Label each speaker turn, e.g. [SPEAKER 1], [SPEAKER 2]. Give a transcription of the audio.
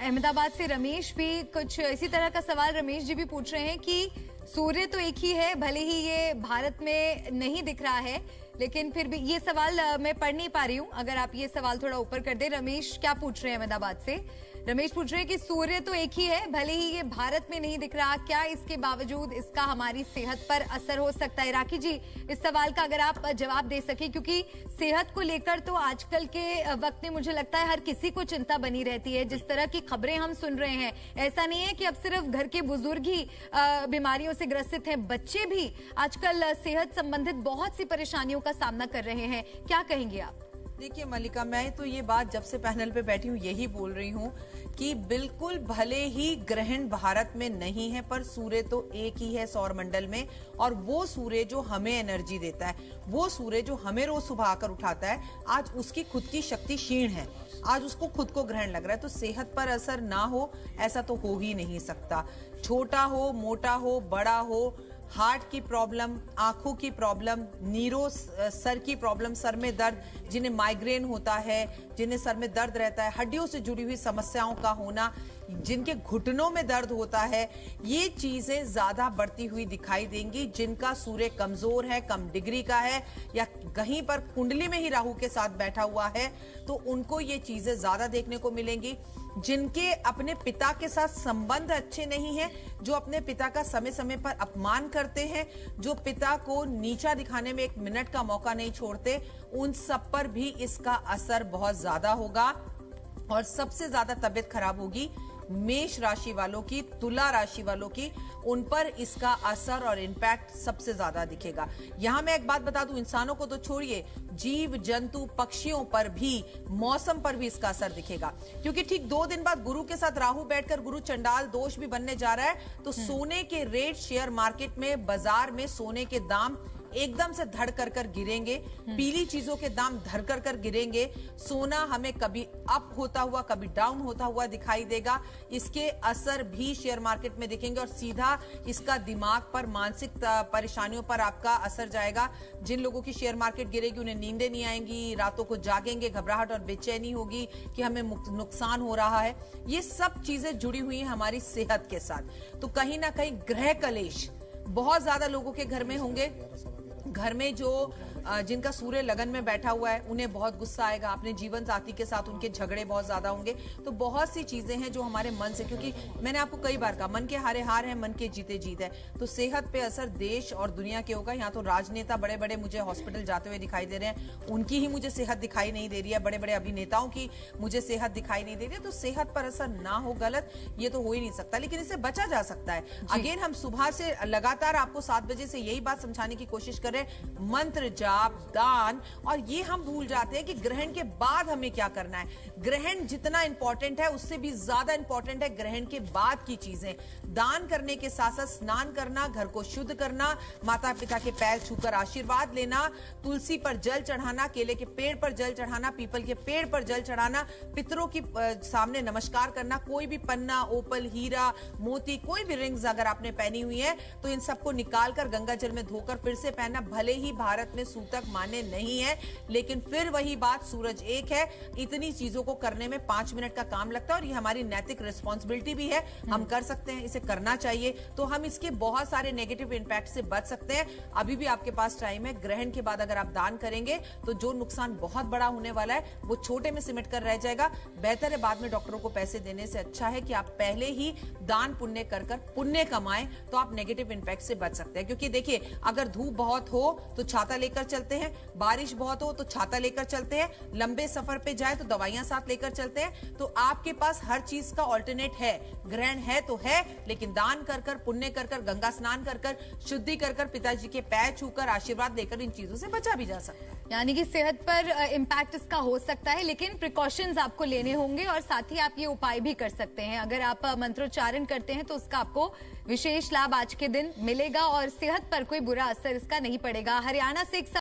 [SPEAKER 1] अहमदाबाद से रमेश भी कुछ इसी तरह का सवाल रमेश जी भी पूछ रहे हैं कि सूर्य तो एक ही है, भले ही ये भारत में नहीं दिख रहा है, लेकिन फिर भी ये सवाल मैं पढ़ नहीं पा रही हूँ। अगर आप ये सवाल थोड़ा ऊपर कर दे। रमेश क्या पूछ रहे हैं अहमदाबाद से? रमेश पूछ रहे हैं कि सूर्य तो एक ही है, भले ही ये भारत में नहीं दिख रहा, क्या इसके बावजूद इसका हमारी सेहत पर असर हो सकता है? राखी जी, इस सवाल का अगर आप जवाब दे सके, क्योंकि सेहत को लेकर तो आजकल के वक्त में मुझे लगता है हर किसी को चिंता बनी रहती है। जिस तरह की खबरें हम सुन रहे हैं, ऐसा नहीं है कि अब सिर्फ घर के बुजुर्ग ही बीमारियों से ग्रसित हैं, बच्चे भी आजकल सेहत संबंधित बहुत सी परेशानियों का सामना कर रहे हैं। क्या कहेंगे आप?
[SPEAKER 2] देखिए मल्लिका, मैं तो ये बात जब से पैनल पे बैठी हूँ यही बोल रही हूँ कि बिल्कुल भले ही ग्रहण भारत में नहीं है, पर सूर्य तो एक ही है सौर मंडल में, और वो सूर्य जो हमें एनर्जी देता है, वो सूर्य जो हमें रोज सुबह आकर उठाता है, आज उसकी खुद की शक्ति क्षीण है, आज उसको खुद को ग्रहण लग रहा है। तो सेहत पर असर ना हो ऐसा तो हो ही नहीं सकता। छोटा हो, मोटा हो, बड़ा हो, हार्ट की प्रॉब्लम, आंखों की प्रॉब्लम, नीरो सर की प्रॉब्लम, सर में दर्द, जिन्हें माइग्रेन होता है, जिन्हें सर में दर्द रहता है, हड्डियों से जुड़ी हुई समस्याओं का होना, जिनके घुटनों में दर्द होता है, ये चीजें ज्यादा बढ़ती हुई दिखाई देंगी। जिनका सूर्य कमजोर है, कम डिग्री का है, या कहीं पर कुंडली में ही राहु के साथ बैठा हुआ है, तो उनको ये चीजें ज्यादा देखने को मिलेंगी। जिनके अपने पिता के साथ संबंध अच्छे नहीं हैं, जो अपने पिता का समय समय पर अपमान करते हैं, जो पिता को नीचा दिखाने में एक मिनट का मौका नहीं छोड़ते, उन सब पर भी इसका असर बहुत ज्यादा होगा। और सबसे ज्यादा तबीयत खराब होगी मेष राशि वालों की, तुला राशि वालों की, उन पर इसका असर और इम्पैक्ट सबसे ज्यादा दिखेगा। यहां मैं एक बात बता दूं, इंसानों को तो छोड़िए, जीव जंतु पक्षियों पर भी, मौसम पर भी इसका असर दिखेगा। क्योंकि ठीक 2 दिन बाद गुरु के साथ राहु बैठकर गुरु चंडाल दोष भी बनने जा रहा है, तो सोने के रेट शेयर मार्केट में, बाजार में सोने के दाम एकदम से धड़ कर कर गिरेंगे, पीली चीजों के दाम धड़ कर कर गिरेंगे। सोना हमें कभी अप होता हुआ, कभी डाउन होता हुआ दिखाई देगा। इसके असर भी शेयर मार्केट में दिखेंगे और सीधा इसका दिमाग पर, मानसिक परेशानियों पर आपका असर जाएगा। जिन लोगों की शेयर मार्केट गिरेगी उन्हें नींदें नहीं आएंगी, रातों को जागेंगे, घबराहट और बेचैनी होगी कि हमें नुकसान हो रहा है। ये सब चीजें जुड़ी हुई हैं हमारी सेहत के साथ। तो कहीं ना कहीं ग्रह कलेश बहुत ज्यादा लोगों के घर में होंगे। घर में जो जिनका सूर्य लगन में बैठा हुआ है, उन्हें बहुत गुस्सा आएगा, अपने जीवन साथी के साथ उनके झगड़े बहुत ज्यादा होंगे। तो बहुत सी चीजें हैं जो हमारे मन से, क्योंकि मैंने आपको कई बार कहा, मन के हारे हार है, मन के जीते जीत है। तो सेहत पे असर देश और दुनिया के होगा। यहाँ तो राजनेता बड़े बड़े मुझे हॉस्पिटल जाते हुए दिखाई दे रहे हैं, उनकी ही मुझे सेहत दिखाई नहीं दे रही है। बड़े बड़े अभिनेताओं की मुझे सेहत दिखाई नहीं दे रही है। तो सेहत पर असर ना हो, गलत ये तो हो ही नहीं सकता, लेकिन इससे बचा जा सकता है। अगेन हम सुबह से लगातार आपको 7 बजे से यही बात समझाने की कोशिश कर रहे हैं, मंत्र जाप, दान, और ये हम भूल जाते हैं कि ग्रहण के बाद हमें क्या करना है। ग्रहण जितना इंपॉर्टेंट है, उससे भी ज्यादा इंपॉर्टेंट है ग्रहण के बाद की चीजें। दान करने के साथ साथ स्नान करना, घर को शुद्ध करना, माता पिता के पैर छूकर आशीर्वाद लेना, तुलसी पर जल चढ़ाना, केले के पेड़ पर जल चढ़ाना, पीपल के पेड़ पर जल चढ़ाना, पितरों की सामने नमस्कार करना। कोई भी पन्ना, ओपल, हीरा, मोती, कोई भी रिंग्स अगर आपने पहनी हुई है तो इन सबको निकालकर गंगा जल में धोकर फिर से पहनना। भले ही भारत में सूतक मान्य नहीं है, लेकिन फिर वही बात, सूरज एक है। इतनी चीजों को करने में 5 मिनट का काम लगता है, और ये हमारी नैतिक रिस्पॉन्सिबिलिटी भी है। हम कर सकते हैं, इसे करना चाहिए, तो हम इसके बहुत सारे नेगेटिव इंपैक्ट से बच सकते हैं। अभी भी आपके पास टाइम है। ग्रहण के बाद अगर आप दान करेंगे तो जो नुकसान बहुत बड़ा होने वाला है वो छोटे में सिमट कर रह जाएगा। बेहतर है बाद में डॉक्टरों को पैसे देने से अच्छा है कि आप पहले ही दान पुण्य कर कर पुण्य कमाएं, तो आप नेगेटिव इंपैक्ट से बच सकते हैं। क्योंकि देखिए, अगर धूप बहुत हो तो छाता लेकर चलते हैं, बारिश बहुत हो तो छाता लेकर चलते हैं, लंबे सफर पे जाए तो दवाइयां साथ लेकर चलते हैं। तो आपके पास हर चीज का ऑल्टरनेट है। ग्रहण है तो है, लेकिन दान कर कर, पुण्य कर कर, गंगा स्नान कर कर, शुद्धि कर कर, पिताजी के पैर छूकर, आशीर्वाद लेकर इन चीजों से बचा भी जा सकता है।
[SPEAKER 1] यानी कि सेहत पर इम्पैक्ट इसका हो सकता है, लेकिन प्रिकॉशंस आपको लेने होंगे, और साथ ही आप ये उपाय भी कर सकते हैं। अगर आप मंत्रोच्चारण करते हैं तो उसका आपको विशेष लाभ आज के दिन मिलेगा, और सेहत पर कोई बुरा असर इसका नहीं पड़ेगा। हरियाणा से एक